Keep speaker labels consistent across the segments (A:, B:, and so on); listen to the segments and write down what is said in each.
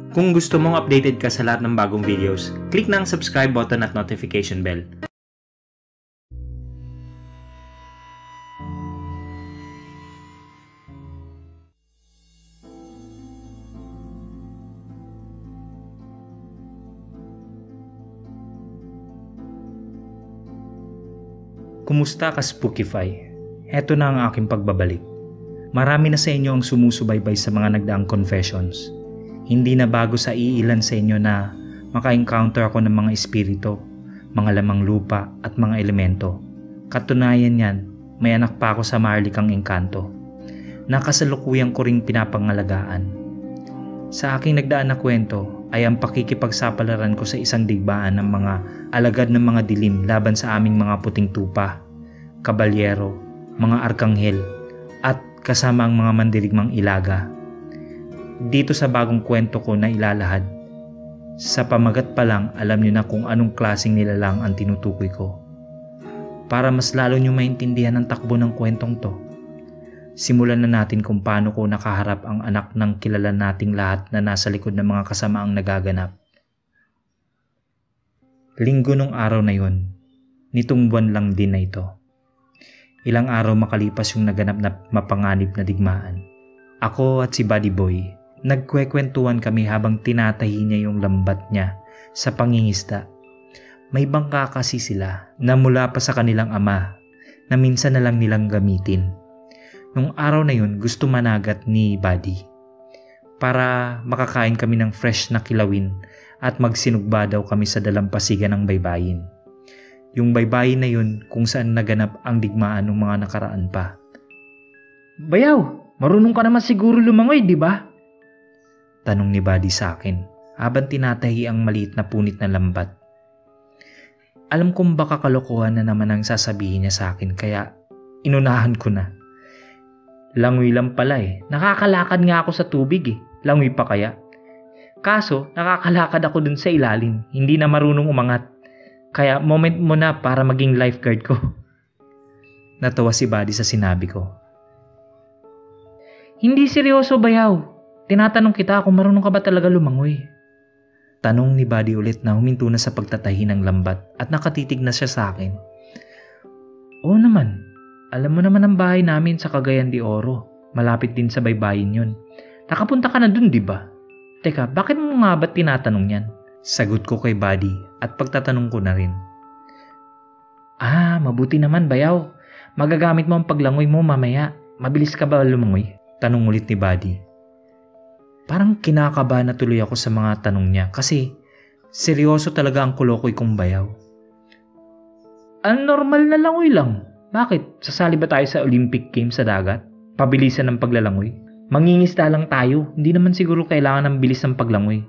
A: Kung gusto mong updated ka sa lahat ng bagong videos, click na ang subscribe button at notification bell. Kumusta ka, Spookify? Heto na ang aking pagbabalik. Marami na sa inyo ang sumusubaybay sa mga nagdaang confessions. Hindi na bago sa iilan sa inyo na maka-encounter ako ng mga espiritu, mga lamang lupa at mga elemento. Katunayan yan, may anak pa ako sa maharlikang engkanto. Nakasalukuyan ko ring pinapangalagaan. Sa aking nagdaan na kwento ay ang pakikipagsapalaran ko sa isang digbaan ng mga alagad ng mga dilim laban sa aming mga puting tupa, kabalyero, mga arkanghel, at kasama ang mga mandirigmang ilaga. Dito sa bagong kwento ko na ilalahad, sa pamagat pa lang alam nyo na kung anong klaseng nilalang ang tinutukoy ko. Para mas lalo nyo maintindihan ang takbo ng kwentong to, simulan na natin kung paano ko nakaharap ang anak ng kilala nating lahat na nasa likod ng mga kasamaang nagaganap. Linggo nung araw na yun, nitong buwan lang din na ito. Ilang araw makalipas yung naganap na mapanganib na digmaan. Ako at si Buddy Boy, nagkwekwentuhan kami habang tinatahi niya yung lambat niya sa pangingisda. May bangka kasi sila na mula pa sa kanilang ama na minsan na lang nilang gamitin. Nung araw na yun, gusto managat ni Buddy para makakain kami ng fresh na kilawin at magsinugba daw kami sa dalampasigan ng baybayin. Yung baybayin na yun kung saan naganap ang digmaan ng mga nakaraan pa.
B: Bayaw, marunong ka naman siguro lumangoy, di ba?
A: Tanong ni Buddy sa akin habang tinatahi ang maliit na punit na lambat. Alam kong baka kalokohan na naman ang sasabihin niya sa akin kaya inunahan ko na. Langoy lang pala eh. Nakakalakad nga ako sa tubig eh. Langoy pa kaya? Kaso, nakakalakad ako dun sa ilalim. Hindi na marunong umangat. Kaya moment mo na para maging lifeguard ko. Natawa si Buddy sa sinabi ko.
B: Hindi seryoso, bayaw. Tinatanong kita kung marunong ka ba talaga lumangoy.
A: Tanong ni Buddy ulit na huminto na sa pagtatahi ng lambat at nakatitig na siya sa akin.
B: Oo naman. Alam mo naman ang bahay namin sa Cagayan de Oro. Malapit din sa baybayin yun. Nakapunta ka na dun, di ba? Teka, bakit mo nga ba't tinatanong yan?
A: Sagot ko kay Buddy at pagtatanong ko na rin.
B: Mabuti naman, bayaw. Magagamit mo ang paglangoy mo mamaya. Mabilis ka ba lumangoy?
A: Tanong ulit ni Buddy. Parang kinakabahan na tuloy ako sa mga tanong niya kasi seryoso talaga ang kulokoy kong bayaw.
B: Normal na langoy lang. Bakit? Sasali ba tayo sa Olympic Games sa dagat? Pabilisan ng paglalangoy? Mangingisda lang tayo. Hindi naman siguro kailangan ng bilis ng paglangoy.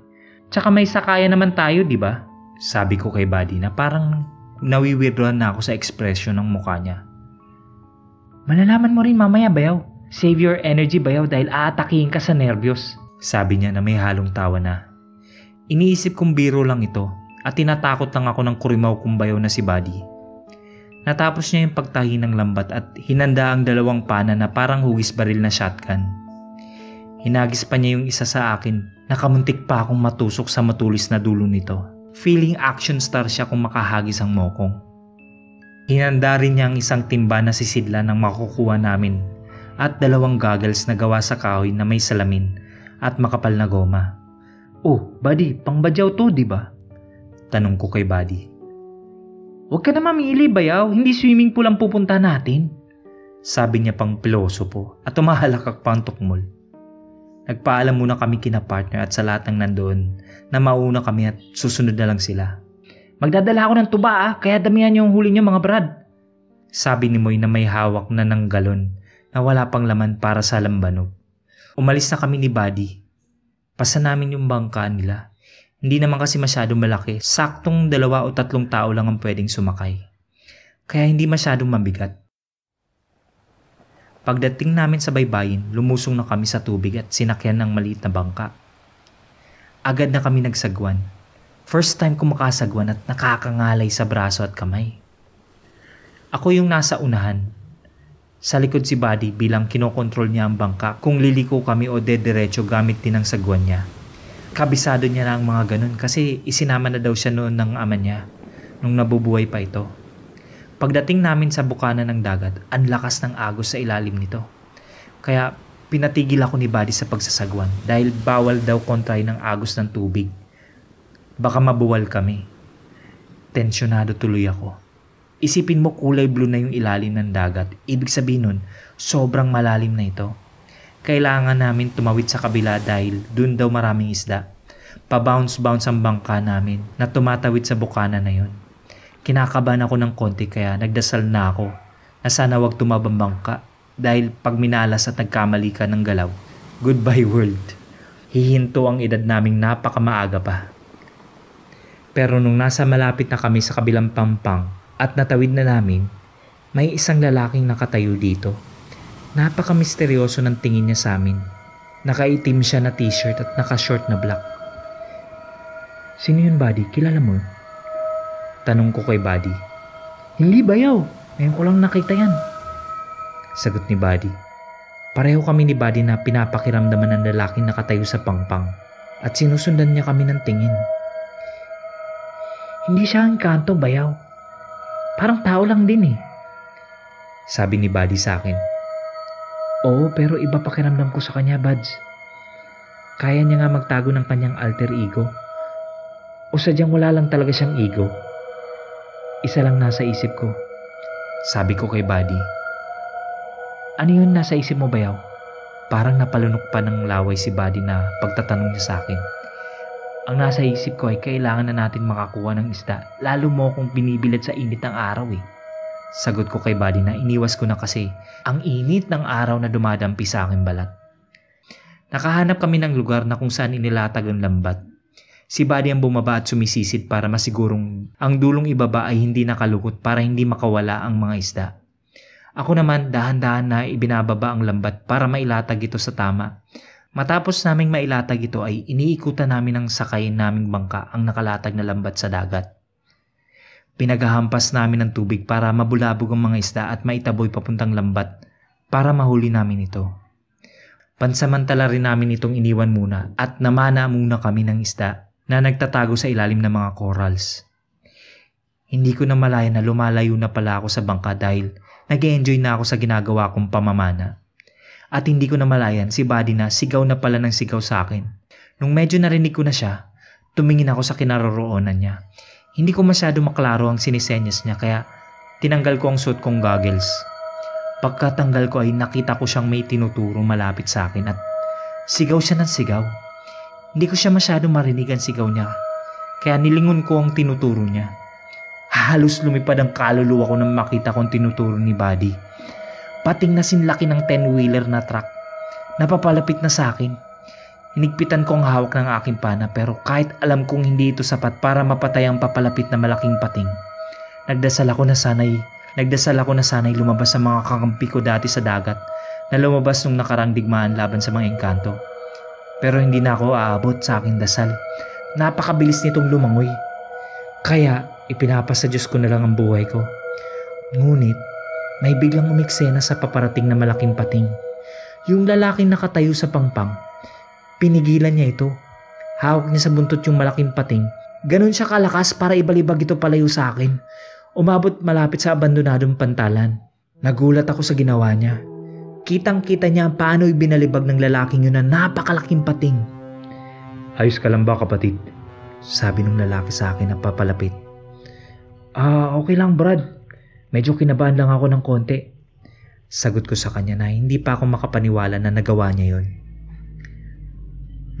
B: Tsaka may sakaya naman tayo, di ba?
A: Sabi ko kay Buddy na parang nawiwirdohan na ako sa ekspresyon ng mukha niya.
B: Malalaman mo rin mamaya, bayaw. Save your energy, bayaw, dahil aatakihin ka sa nervyos.
A: Sabi niya na may halong tawa na. Iniisip kong biro lang ito at tinatakot lang ako ng kurimaw kong bayaw na si Buddy. Natapos niya yung pagtahi ng lambat at hinanda ang dalawang pana na parang hugis baril na shotgun. Hinagis pa niya yung isa sa akin, nakamuntik pa akong matusok sa matulis na dulo nito. Feeling action star siya kung makahagis ang mokong. Hinanda rin niya ang isang timba na sisidla ng makukuha namin at dalawang goggles na gawa sa kahoy na may salamin at makapal na goma.
B: Oh, Buddy, pangbadyaw to, di ba?
A: Tanong ko kay Buddy.
B: Huwag ka na mamili, bayaw. Hindi swimming pool ang pupunta natin.
A: Sabi niya pang pilosopo at tumahalakak pang tukmol. Nagpaalam muna kami kina partner at sa lahat ng nandoon na mauna kami at susunod na lang sila.
B: Magdadala ako ng tuba kaya damihan niyo ang huli niyo mga brad.
A: Sabi ni Moy na may hawak na ng galon na wala pang laman para sa lambanog. Umalis na kami ni Buddy. Pasa namin yung bangka nila. Hindi naman kasi masyadong malaki, saktong 2 o 3 tao lang ang pwedeng sumakay. Kaya hindi masyadong mabigat. Pagdating namin sa baybayin, lumusong na kami sa tubig at sinakyan ng maliit na bangka. Agad na kami nagsagwan. First time ko makasagwan at nakakangalay sa braso at kamay. Ako yung nasa unahan. Sa likod si Buddy bilang kinokontrol niya ang bangka kung liliko kami o dediretso gamit din ang sagwan niya. Kabisado niya na ang mga ganun kasi isinama na daw siya noon ng ama niya nung nabubuhay pa ito. Pagdating namin sa bukana ng dagat, ang lakas ng agos sa ilalim nito. Kaya pinatigil ako ni Buddy sa pagsasagwan dahil bawal daw kontray ng agos ng tubig. Baka mabuwal kami. Tensyonado tuloy ako. Isipin mo kulay blue na yung ilalim ng dagat. Ibig sabihin nun, sobrang malalim na ito. Kailangan namin tumawid sa kabila dahil dun daw maraming isda. Pa-bounce-bounce ang bangka namin na tumatawid sa bukana na yun. Kinakabahan ako ng konti kaya nagdasal na ako na sana wag tumabang bangka dahil pag minalas at nagkamali ka ng galaw, goodbye world. Hihinto ang edad naming napakamaaga pa. Pero nung nasa malapit na kami sa kabilang pampang at natawid na namin, may isang lalaking nakatayo dito. Napaka-misteryoso ng tingin niya sa amin. Nakaitim siya na t-shirt at naka-short na black. Sino yun, Buddy? Kilala mo? Tanong ko kay Buddy. Hindi bayaw. Ngayon ko lang nakita yan. Sagot ni Buddy. Pareho kami ni Buddy na pinapakiramdaman ng lalaking nakatayo sa pangpang at sinusundan niya kami ng tingin. Hindi siya engkanto, bayaw. Parang tao lang din eh. Sabi ni Buddy sa akin. Oo, pero iba pakiramdam ko sa kanya, Buds. Kaya niya nga magtago ng kanyang alter ego. O sadyang wala lang talaga siyang ego. Isa lang nasa isip ko. Sabi ko kay Buddy. Ano yun nasa isip mo, bayaw? Parang napalunok pa ng laway si Buddy na pagtatanong niya sa akin. Ang nasa isip ko ay kailangan na natin makakuha ng isda, lalo mo kung binibilad sa init ng araw eh. Sagot ko kay Buddy na iniwas ko na kasi ang init ng araw na dumadampi sa aking balat. Nakahanap kami ng lugar na kung saan inilatag ang lambat. Si Buddy ang bumaba at sumisisid para masigurong ang dulong ibaba ay hindi nakalukot para hindi makawala ang mga isda. Ako naman dahan-dahan na ibinababa ang lambat para mailatag ito sa tama. Matapos naming mailatag ito ay iniikutan namin ng sakayin naming bangka ang nakalatag na lambat sa dagat. Pinaghahampas namin ng tubig para mabulabog ang mga isda at maitaboy papuntang lambat para mahuli namin ito. Pansamantala rin namin itong iniwan muna at namana muna kami ng isda na nagtatago sa ilalim ng mga corals. Hindi ko na malaya na lumalayo na pala ako sa bangka dahil nag-enjoy na ako sa ginagawa kong pamamana. At hindi ko na malayan si Buddy na sigaw na pala ng sigaw sa akin. Nung medyo narinig ko na siya, tumingin ako sa kinaroroonan niya. Hindi ko masyado maklaro ang sinisenyas niya kaya tinanggal ko ang suot kong goggles. Pagkatanggal ko ay nakita ko siyang may tinuturo malapit sa akin at sigaw siya ng sigaw. Hindi ko siya masyado marinig ang sigaw niya kaya nilingon ko ang tinuturo niya. Halos lumipad ang kaluluwa ko nang makita kong tinuturo ni Buddy. Pating na sinlaki ng 10-wheeler na truck. Napapalapit na sa akin. Hinigpitan ko ang hawak ng aking pana pero kahit alam kong hindi ito sapat para mapatay ang papalapit na malaking pating. Nagdasal ako na sana'y lumabas sa mga kakampi ko dati sa dagat na lumabas nung nakarang digmaan laban sa mga engkanto. Pero hindi na ako aabot sa aking dasal. Napakabilis nitong lumangoy. Kaya ipinapasa Diyos ko na lang ang buhay ko. Ngunit may biglang umiksena sa paparating na malaking pating. Yung lalaking nakatayo sa pangpang. Pinigilan niya ito. Hawak niya sa buntot yung malaking pating. Ganon siya kalakas para ibalibag ito palayo sa akin. Umabot malapit sa abandonadong pantalan. Nagulat ako sa ginawa niya. Kitang-kita niya paano ibinalibag ng lalaking yun na napakalaking pating. Ayos ka lang ba, kapatid? Sabi ng lalaki sa akin na papalapit. Okay lang, Brad. Medyo kinabahan lang ako ng konti. Sagot ko sa kanya na hindi pa ako makapaniwala na nagawa niya yun.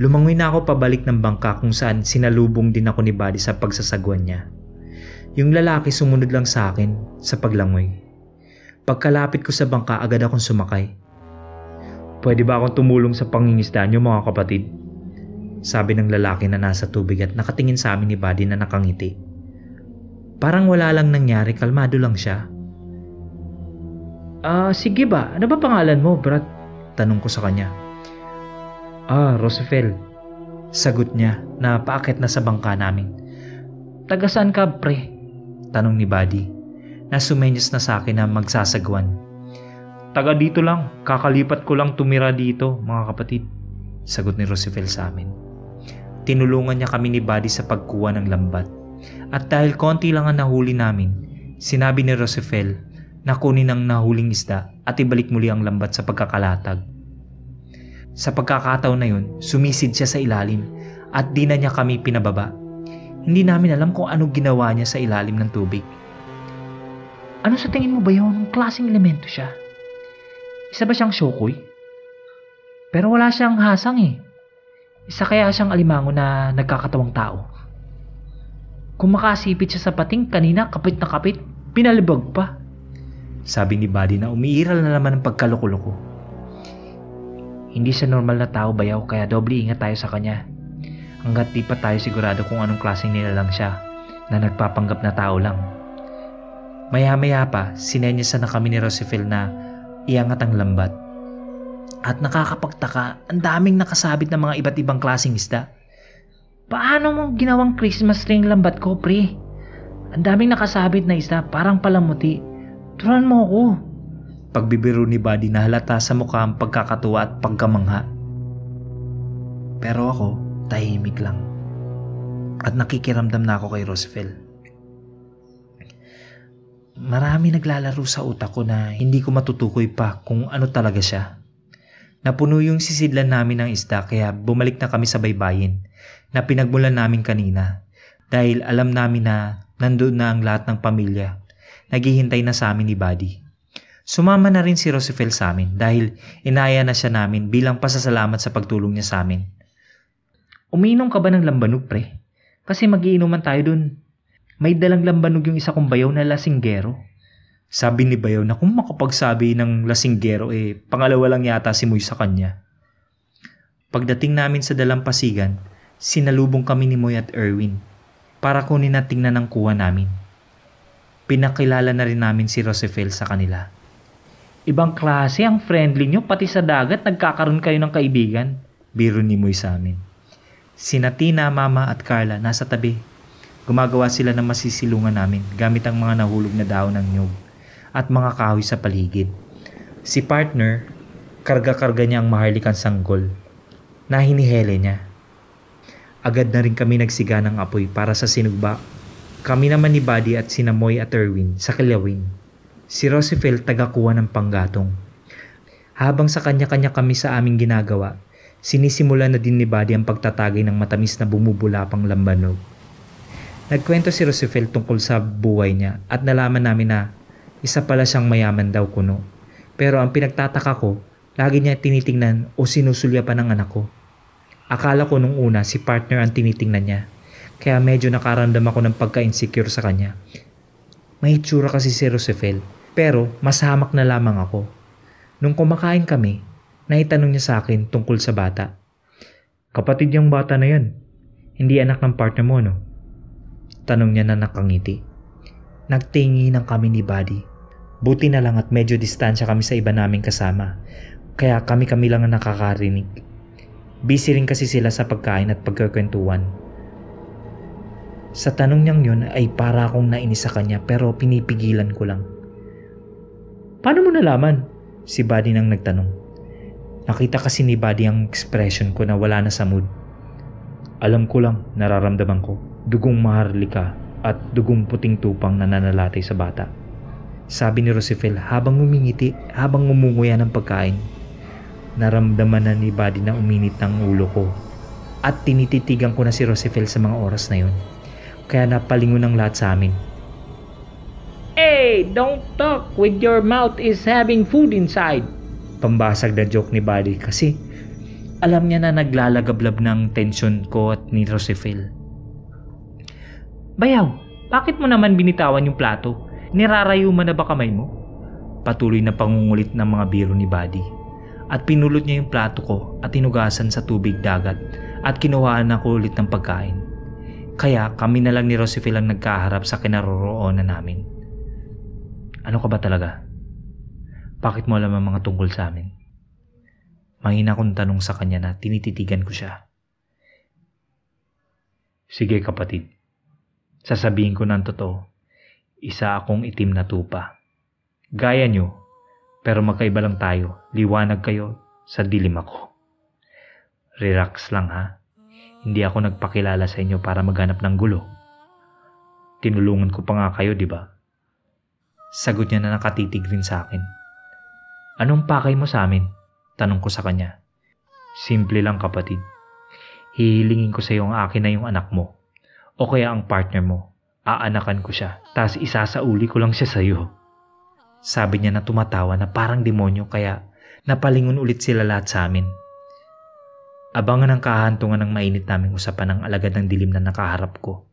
A: Lumangoy na ako pabalik ng bangka kung saan sinalubong din ako ni Buddy sa pagsasagwan niya. Yung lalaki sumunod lang sa akin sa paglangoy. Pagkalapit ko sa bangka agad akong sumakay. Pwede ba akong tumulong sa pangingisda niyo, mga kapatid? Sabi ng lalaki na nasa tubig at nakatingin sa amin ni Buddy na nakangiti. Parang wala lang nangyari, kalmado lang siya. Sige ba? Ano ba pangalan mo, Brad? Tanong ko sa kanya. Roosevelt. Sagot niya na paakit na sa bangka namin. Taga saan ka, pre? Tanong ni Buddy na sumenyas na sa akin na magsasagwan. Taga dito lang, kakalipat ko lang tumira dito, mga kapatid. Sagot ni Roosevelt sa amin. Tinulungan niya kami ni Buddy sa pagkuha ng lambat. At dahil konti lang ang nahuli namin, sinabi ni Rosefel na kunin ang nahuling isda at ibalik muli ang lambat sa pagkakalatag. Sa pagkakataon na yun, sumisid siya sa ilalim at di na niya kami pinababa. Hindi namin alam kung anong ginawa niya sa ilalim ng tubig.
B: Ano sa tingin mo ba yung klaseng elemento siya? Isa ba siyang shokoy? Pero wala siyang hasang eh. Isa kaya siyang alimango na nagkakatawang tao? Kung makasipit siya sa pating kanina, kapit na kapit, pinalibag pa.
A: Sabi ni Buddy na umiiral na naman ang pagkaloko-loko.
B: Hindi siya normal na tao, Bayaw, kaya doble ingat tayo sa kanya. Hanggat di pa tayo sigurado kung anong klaseng nilalang siya na nagpapanggap na tao lang.
A: Maya-maya pa, sinenyasan na kami ni Rosefel na iangat ang lambat. At nakakapagtaka, ang daming nakasabit ng mga iba't ibang klaseng isda.
B: Paano mo ginawang Christmas tree ang lambat ko, pre? Ang daming nakasabit na isda, parang palamuti. Turuan mo ako.
A: Pagbibiro ni Buddy na halata sa mukha ang pagkakatuwa at pagkamangha. Pero ako, tahimik lang. At nakikiramdam na ako kay Rosefel. Marami naglalaro sa utak ko na hindi ko matutukoy pa kung ano talaga siya. Napuno yung sisidlan namin ng isda kaya bumalik na kami sa baybayin na pinagmulan namin kanina dahil alam namin na nandoon na ang lahat ng pamilya. Naghihintay na sa amin ni Buddy. Sumama na rin si Rosefel sa amin dahil inaya na siya namin bilang pasasalamat sa pagtulong niya sa amin.
B: Umiinom ka ba ng lambanog, pre? Kasi magiinuman tayo dun. May dalang lambanog yung isa kong bayaw na lasinggero.
A: Sabi ni Bayaw na kung makapagsabi ng lasinggero pangalawa lang yata si Moy sa kanya. Pagdating namin sa dalampasigan, sinalubong kami ni Moy at Erwin para kunin at tingnan ang kuha namin. Pinakilala na rin namin si Rosefel sa kanila.
B: Ibang klase ang friendly nyo, pati sa dagat nagkakaroon kayo ng kaibigan.
A: Biro ni Moy sa amin. Sina Tina, Mama at Carla nasa tabi. Gumagawa sila ng masisilungan namin gamit ang mga nahulog na dahon ng nyug at mga kahoy sa paligid. Si partner, karga-karga niya ang maharlikang sanggol na hinihele niya. Agad na rin kami nagsiga ng apoy para sa sinugba. Kami naman ni Buddy at sina Moy at Erwin sa kilawin. Si Rosefel tagakuha ng panggatong. Habang sa kanya-kanya kami sa aming ginagawa, sinisimula na din ni Buddy ang pagtatagay ng matamis na bumubulapang lambanog. Nagkwento si Rosefel tungkol sa buhay niya at nalaman namin na isa pala siyang mayaman daw kuno. Pero ang pinagtataka ko, lagi niya tinitingnan o sinusulyapan ng anak ko. Akala ko nung una si partner ang tinitingnan niya. Kaya medyo nakaramdam ako ng pagka-insecure sa kanya. May itsura kasi si Rosefel, pero mas hamak na lamang ako. Nung kumakain kami, naitanong niya sa akin tungkol sa bata. Kapatid yung bata na yan. Hindi anak ng partner mo, no? Tanong niya na nakangiti. Nagtingi ng kami ni Buddy. Buti na lang at medyo distansya kami sa iba naming kasama. Kaya kami-kami lang ang nakakarinig. Busy rin kasi sila sa pagkain at pagkakwentuhan. Sa tanong niyang yun ay para akong nainis sa kanya pero pinipigilan ko lang. Paano mo nalaman? Si Buddy nang nagtanong. Nakita kasi ni Buddy ang expression ko na wala na sa mood. Alam ko lang, nararamdaman ko. Dugong maharlika at dugong puting tupang nananalatay sa bata. Sabi ni Rosefel habang umingiti, habang umunguya ng pagkain. Naramdaman na ni Buddy na uminit ang ulo ko. At tinititigan ko na si Rosefel sa mga oras na yun. Kaya napalingon ang lahat sa amin. Hey, don't talk with your mouth is having food inside. Pambasag na joke ni Buddy kasi alam niya na naglalagablab ng tensyon ko at ni Rosefel. Bayaw, bakit mo naman binitawan yung plato? Nirarayo man na ba kamay mo? Patuloy na pangungulit ng mga biro ni Buddy. At pinulot niya yung plato ko at tinugasan sa tubig dagat at kinuhaan ako ulit ng pagkain. Kaya kami na lang ni Rosefel ang nagkaharap sa kinaroroonan namin. Ano ka ba talaga? Bakit mo alam ang mga tungkol sa amin? Mahina akong tanong sa kanya na tinititigan ko siya. Sige kapatid, sasabihin ko ng totoo. Isa akong itim na tupa. Gaya nyo, pero magkaiba lang tayo. Liwanag kayo, sa dilim ako. Relax lang ha. Hindi ako nagpakilala sa inyo para maghanap ng gulo. Tinulungan ko pa nga kayo, di ba? Sagot niya na nakatitig rin sa akin. Anong pakay mo sa amin? Tanong ko sa kanya. Simple lang kapatid. Hihilingin ko sa iyo ang akin na yung anak mo. O kaya ang partner mo. Aanakan ko siya. Tapos isasauli ko lang siya sa iyo. Sabi niya na tumatawa na parang demonyo kaya napalingon ulit sila lahat sa amin. Abangan ang kahantungan ng mainit naming usapan ng alagad ng dilim na nakaharap ko.